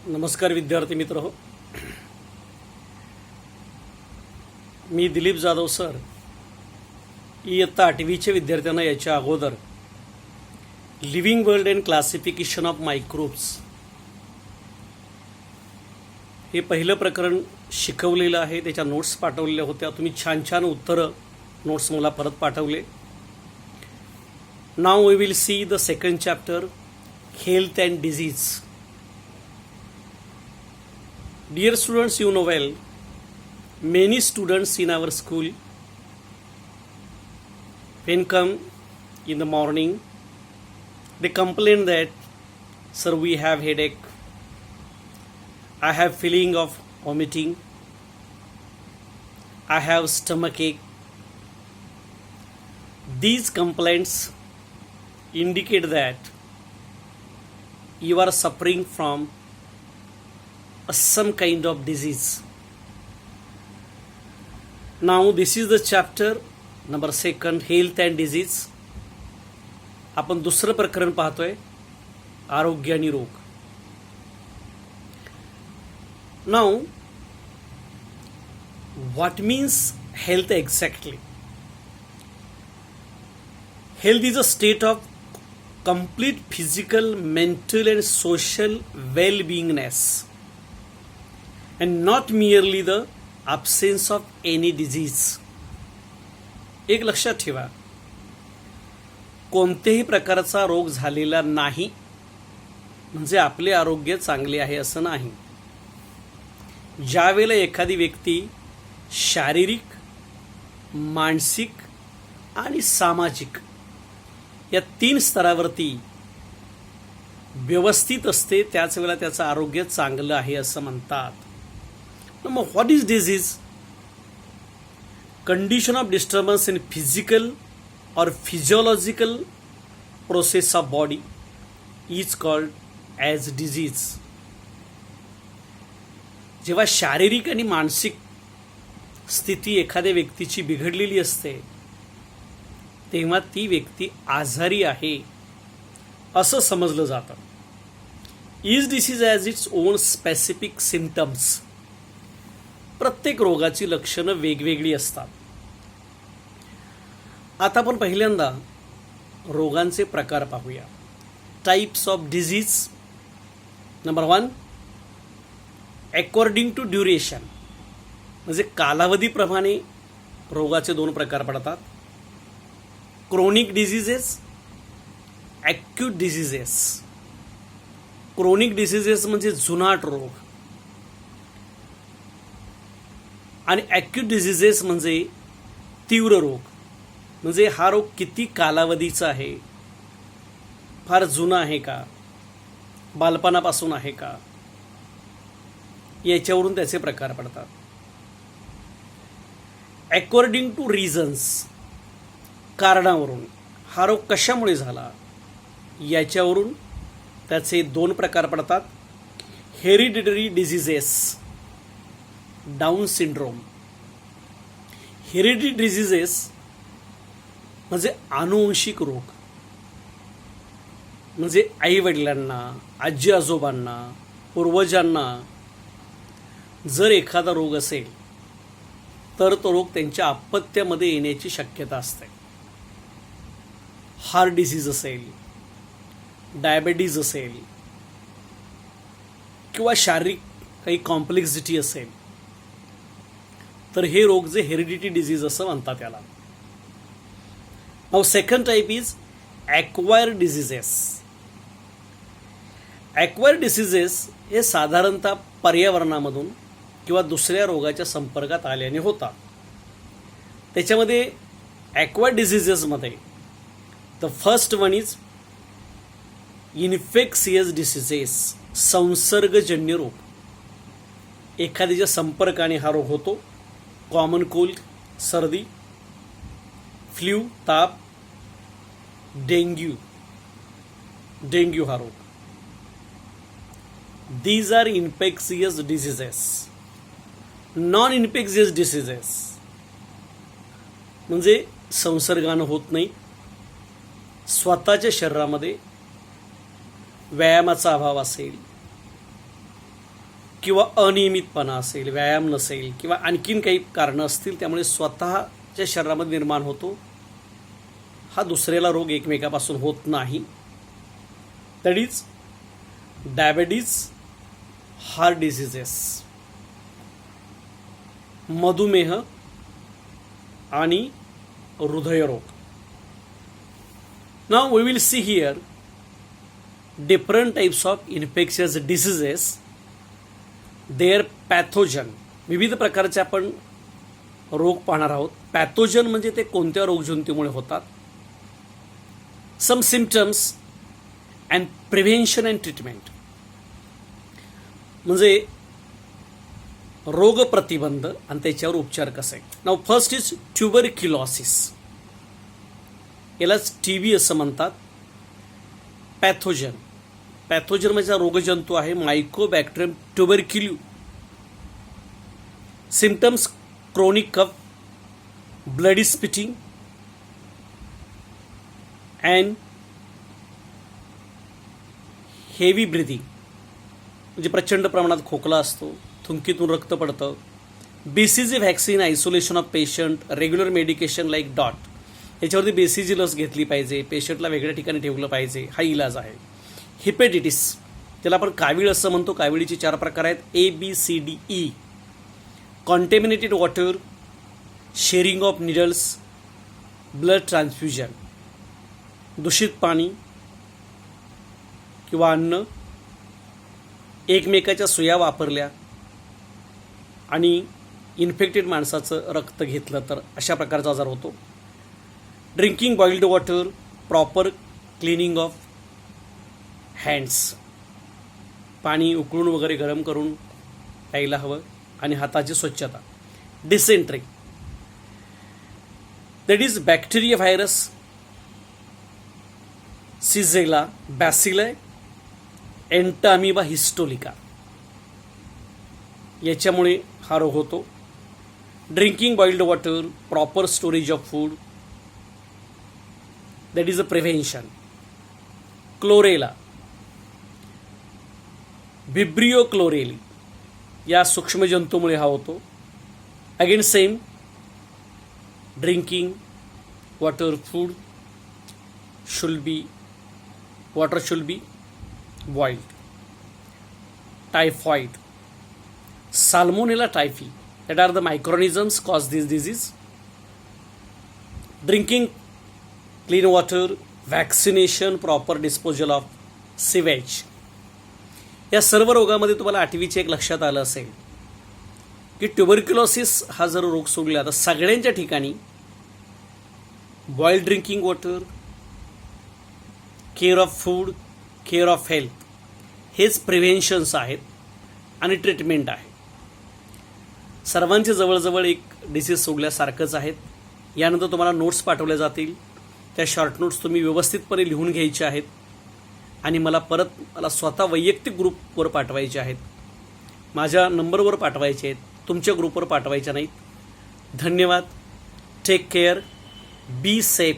नमस्कार विद्यार्थी मित्र हो. मी दिलीप जाधव सर. इयत्ता 8वीचे विद्यार्थ्यांना याच्या अगोदर living world and classification of microbes हे पहिलं प्रकरण शिकवलेलं आहे. त्याच्या नोट्स पाठवलेल्या होत्या. तुम्ही छान छान उत्तरं नोट्स मला परत पाठवले. Now we will see the second chapter, health and disease. Dear students, you know well, many students in our school, when come in the morning, they complain that, sir, we have headache, I have feeling of vomiting, I have stomach ache. These complaints indicate that you are suffering from some kind of disease. Now this is the chapter number 2, health and disease. आपण दुसरं प्रकरण पाहतोय, आरोग्य आणि रोग. Now what means health exactly? Health is a state of complete physical, mental and social well-beingness, and not merely the absence of any disease. एक लक्षात ठेवा, कोणत्याही प्रकारचा रोग झालेला नाही म्हणजे आपले आरोग्य चांगले आहे असं नाही. ज्यावेळेला एखादी व्यक्ती शारीरिक, मानसिक आणि सामाजिक या 3 स्तरावरती व्यवस्थित असते त्याच वेळेला त्याचं आरोग्य चांगलं आहे असं म्हणतात. मग what is disease? Condition of disturbance in physical और physiological process of body is called as disease. जेव्हा शारीरिक आणि मानसिक स्थिती एखाद्या व्यक्तीची बिघडलेली असते तेव्हा ती व्यक्ती आजारी आहे असं समजलं जातं. Is disease as its own specific symptoms. प्रत्येक रोगाची लक्षणं वेगवेगळी असतात. आता आपण पहिल्यांदा रोगांचे प्रकार पाहूया. Types of disease. Number 1, according to duration, म्हणजे कालावधीप्रमाणे रोगाचे 2 प्रकार पडतात. Chronic diseases, acute diseases. Chronic diseases म्हणजे जुनाट रोग आणि ॲक्यूट डिझीजेस म्हणजे तीव्र रोग. म्हणजे हा रोग किती कालावधीचा आहे, फार जुना आहे का, बालपणापासून आहे का, याच्यावरून त्याचे प्रकार पडतात. अकॉर्डिंग टू रिझन्स, कारणावरून, हा रोग कशामुळे झाला याच्यावरून त्याचे 2 प्रकार पडतात. Hereditary diseases, Down syndrome. Hereditary diseases म्हणजे अनुवंशिक रोग. म्हणजे आईवडिलांना, आजी आजोबांना, पूर्वजांना जर एखादा रोग असेल तर तो रोग त्यांच्या अपत्यामध्ये येण्याची शक्यता असते. हार्ट डिसीज असेल, डायबेटीज असेल किंवा शारीरिक काही कॉम्प्लेक्सिटी असेल तर हे रोग जे हेरिडिटी डिझीज असं म्हणतात त्याला. Now second type is acquired diseases. Acquired diseases हे साधारणतः पर्यावरणामधून किंवा दुसऱ्या रोगाच्या संपर्कात आल्याने होतात. त्याच्यामध्ये ॲक्वायर्ड डिझीजेसमध्ये the first one is infectious diseases, संसर्गजन्य रोग. एखाद्याच्या संपर्काने हा रोग होतो. कॉमन कोल्ड, सर्दी, फ्ल्यू, ताप, डेंग्यू हा रोग. These are infectious diseases. Non infectious diseases म्हणजे संसर्गानं होत नाही, स्वतःच्या शरीरामध्ये व्यायामाचा अभाव असेल किंवा अनियमितपणा असेल, व्यायाम नसेल किंवा आणखीन काही कारणं असतील, त्यामुळे स्वतःच्या शरीरामध्ये निर्माण होतो. हा दुसऱ्याला रोग एकमेकापासून होत नाही. That is diabetes, heart diseases, मधुमेह आणि हृदयरोग. Now we will see here different types of infectious diseases, their pathogen. विविध प्रकारचे आपण रोग पाहणार आहोत. पॅथोजन म्हणजे ते कोणत्या रोगजंतूमुळे होतात. Some symptoms and prevention and treatment, म्हणजे रोग प्रतिबंध आणि त्याच्यावर उपचार कसे. Now first is tuberculosis. यालाच TB असं म्हणतात. पॅथोजन, पॅथोजन म्हणजे रोगजंतू आहे mycobacterium tuberculi. Symptoms chronic cough, bloody spitting and heavy breathing, म्हणजे प्रचंड प्रमाणात खोकला असतो, थुंकीतून रक्त पडतं. BCG vaccine, isolation of patient, regular medication like DOT. याच्यावरती BCG लस घेतली पाहिजे, पेशंटला वेगळ्या ठिकाणी ठेवलं पाहिजे, हा इलाज आहे. हिपॅटिटिस, त्याला आपण कावीळ असं म्हणतो. काविळीचे 4 प्रकार आहेत, ABCDE. Contaminated water, sharing of needles, blood transfusion, दूषित पाणी किंवा अन्न, एकमेकाच्या सुया वापरल्या आणि इन्फेक्टेड माणसाचं रक्त घेतलं तर अशा प्रकारचा आजार होतो. Drinking boiled water, proper cleaning of hands, पाणी उकळून वगैरे गरम करून प्यायला हवं आणि हाताची स्वच्छता. Dysentery, that is bacteria virus, shigella, bacilli, entamoeba histolytica, याच्यामुळे हा रोग होतो. Drinking boiled water, proper storage of food, that is a prevention. Cholera, vibrio cholerae या सूक्ष्मजंतूमुळे हा होतो. Again same, drinking water, food water should be boiled. Typhoid, Salmonella typhi, that are the microorganisms cause this disease. Drinking clean water, vaccination, proper disposal of sewage. या सर्व रोगामध्ये तुम्हाला 8वीचे एक लक्षात आलं असेल की ट्युबरक्युलोसिस हा जर रोग सोडला तर सगळ्यांच्या ठिकाणी boiled drinking water, care of food, care of health हेच प्रिव्हेन्शन्स आहेत आणि ट्रीटमेंट आहे. सर्वांचे जवळजवळ एक डिसीज सोडल्यासारखंच आहेत. यानंतर तुम्हाला नोट्स पाठवल्या जातील. त्या शॉर्ट नोट्स तुम्ही व्यवस्थितपणे लिहून घ्यायच्या आहेत आणि मला स्वतः वैयक्तिक ग्रुपवर पाठवायचे आहेत. माझ्या नंबरवर पाठवायचे आहेत, तुमच्या ग्रुपवर पाठवायच्या नाहीत. धन्यवाद. Take care, be safe.